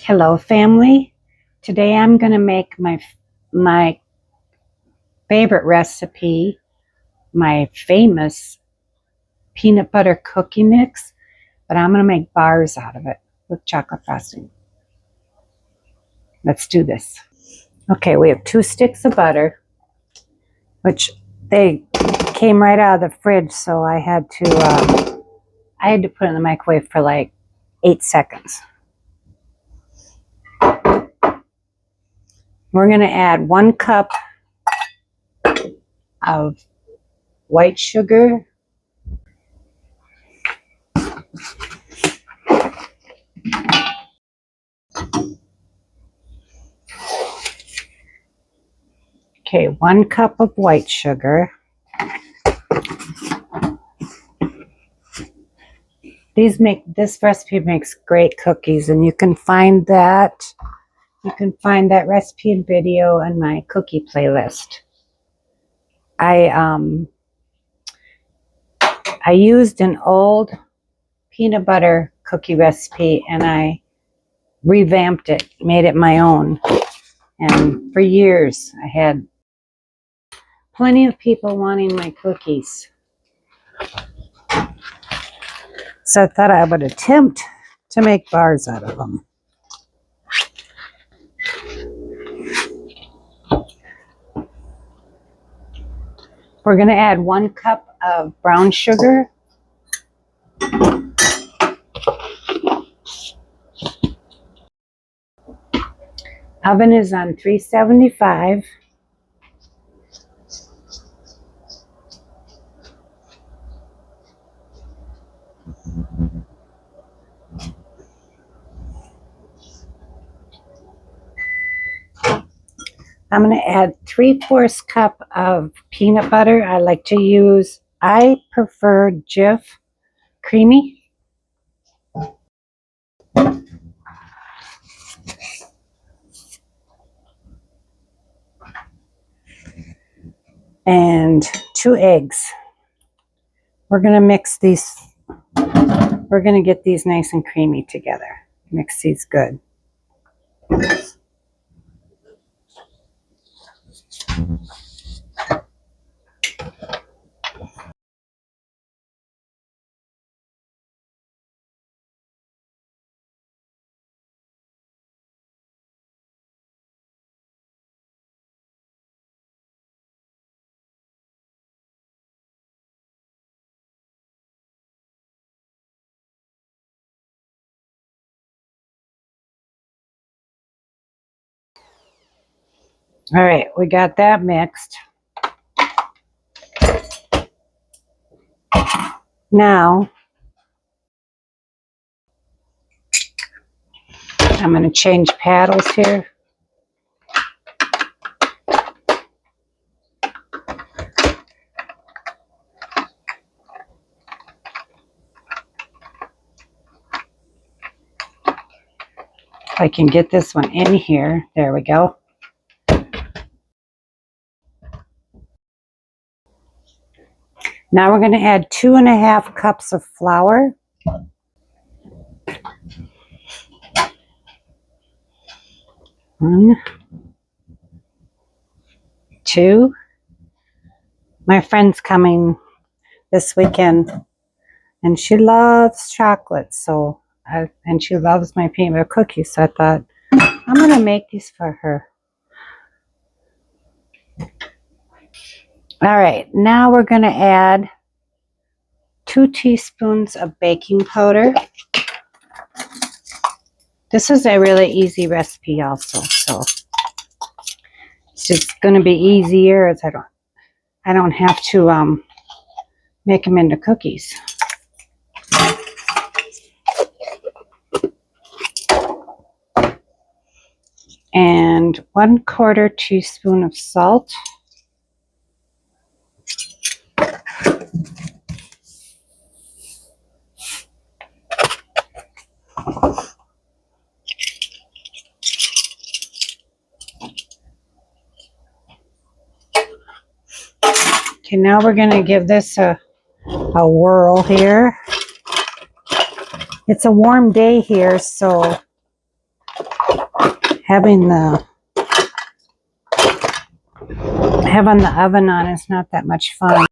Hello family. Today I'm going to make my favorite recipe, my famous peanut butter cookie mix, but I'm going to make bars out of it with chocolate frosting. Let's do this. Okay, we have 2 sticks of butter, which they came right out of the fridge, so I had to put it in the microwave for like 8 seconds. We're going to add 1 cup of white sugar, okay, 1 cup of white sugar. This recipe makes great cookies, and you can find that recipe and video on my cookie playlist. I used an old peanut butter cookie recipe and I revamped it, made it my own. And for years I had plenty of people wanting my cookies. So I thought I would attempt to make bars out of them. We're going to add 1 cup of brown sugar. Oven is on 375. I'm going to add 3/4 cup of peanut butter. I prefer Jif creamy. And 2 eggs. We're going to mix these. We're going to get these nice and creamy together. Mix these good. All right, we got that mixed. Now, I'm going to change paddles here. If I can get this one in here. There we go. Now we're going to add 2.5 cups of flour. One, 2. My friend's coming this weekend, and she loves chocolate, and she loves my peanut butter cookies, so I thought, I'm going to make these for her. All right, now we're going to add 2 teaspoons of baking powder. This is a really easy recipe also, so it's just going to be easier as I don't have to make them into cookies. And 1/4 teaspoon of salt. Okay, now we're going to give this a whirl here. It's a warm day here, so having the oven on is not that much fun.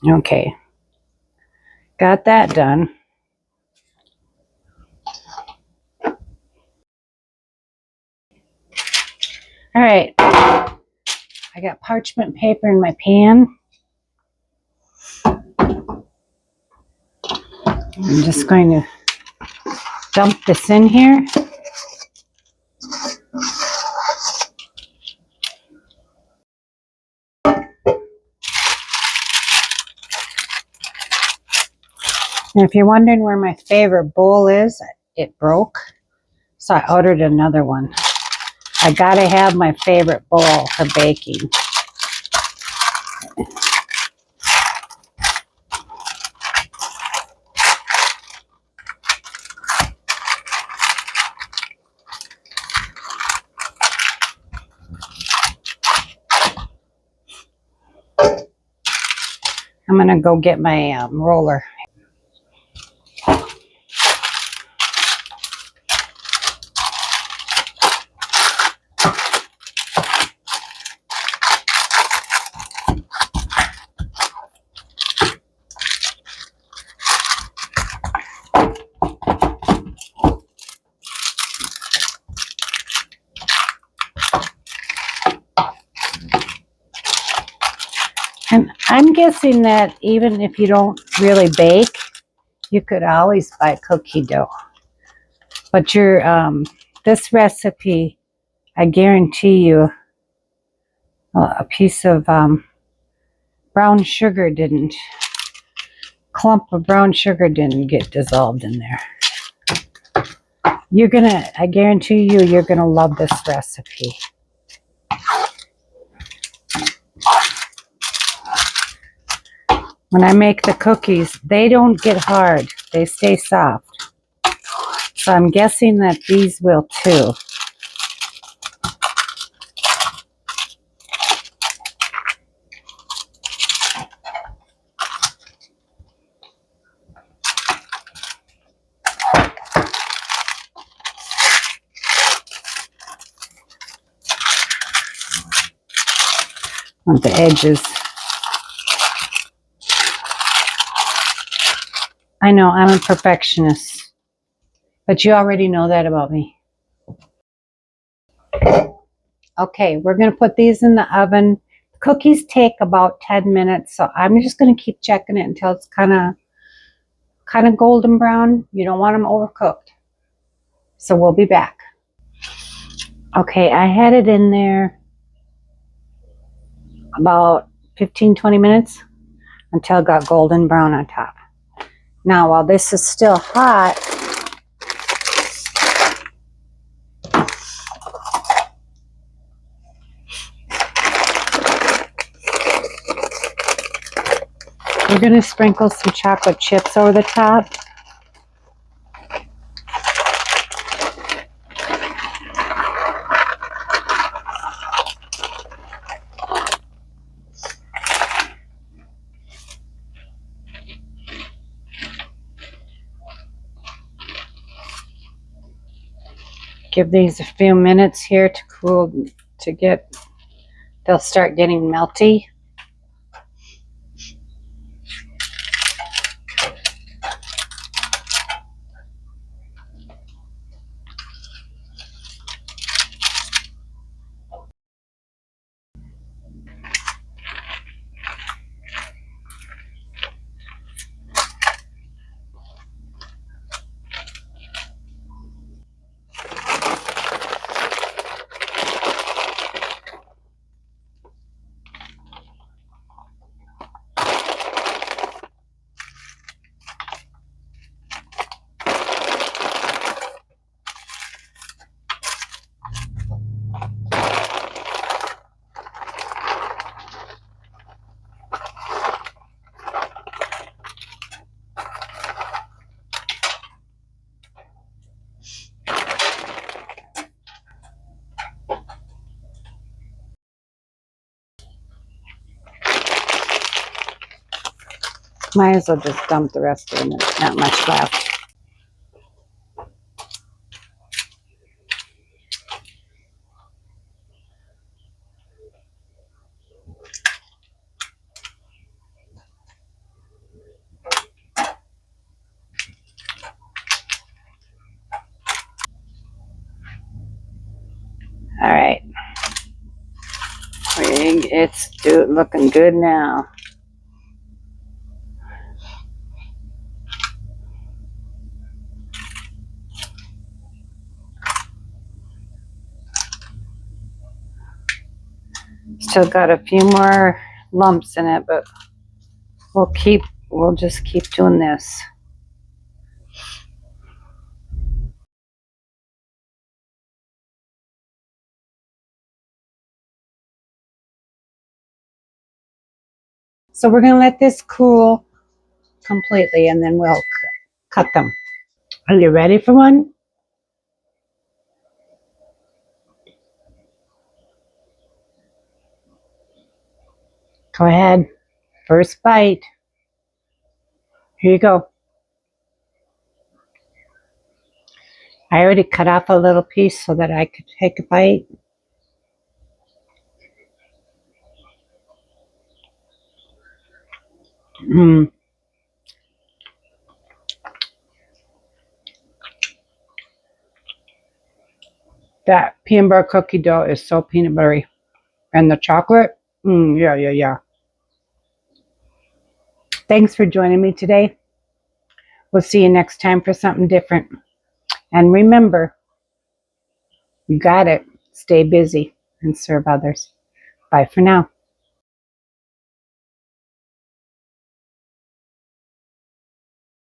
Okay, got that done. All right, I got parchment paper in my pan. I'm just going to dump this in here. And if you're wondering where my favorite bowl is, it broke, so I ordered another one. I gotta have my favorite bowl for baking. I'm gonna go get my roller. And I'm guessing that even if you don't really bake, you could always buy cookie dough. But this recipe, I guarantee you, a piece of brown sugar clump of brown sugar didn't get dissolved in there. I guarantee you, you're gonna love this recipe. When I make the cookies, they don't get hard. They stay soft. So I'm guessing that these will too. On the edges. I know, I'm a perfectionist. But you already know that about me. Okay, we're going to put these in the oven. Cookies take about 10 minutes, so I'm just going to keep checking it until it's kind of golden brown. You don't want them overcooked. So we'll be back. Okay, I had it in there about 15-20 minutes until it got golden brown on top. Now, while this is still hot, we're going to sprinkle some chocolate chips over the top. Give these a few minutes here to cool, they'll start getting melty. Might as well just dump the rest in. There's not much left. All right. It's looking good now. Still got a few more lumps in it, but we'll just keep doing this. So we're going to let this cool completely, and then we'll cut them. Are you ready for one? Go ahead. First bite. Here you go. I already cut off a little piece so that I could take a bite. Mm. That peanut butter cookie dough is so peanut buttery. And the chocolate, yeah. Thanks for joining me today. We'll see you next time for something different. And remember, you got it. Stay busy and serve others. Bye for now.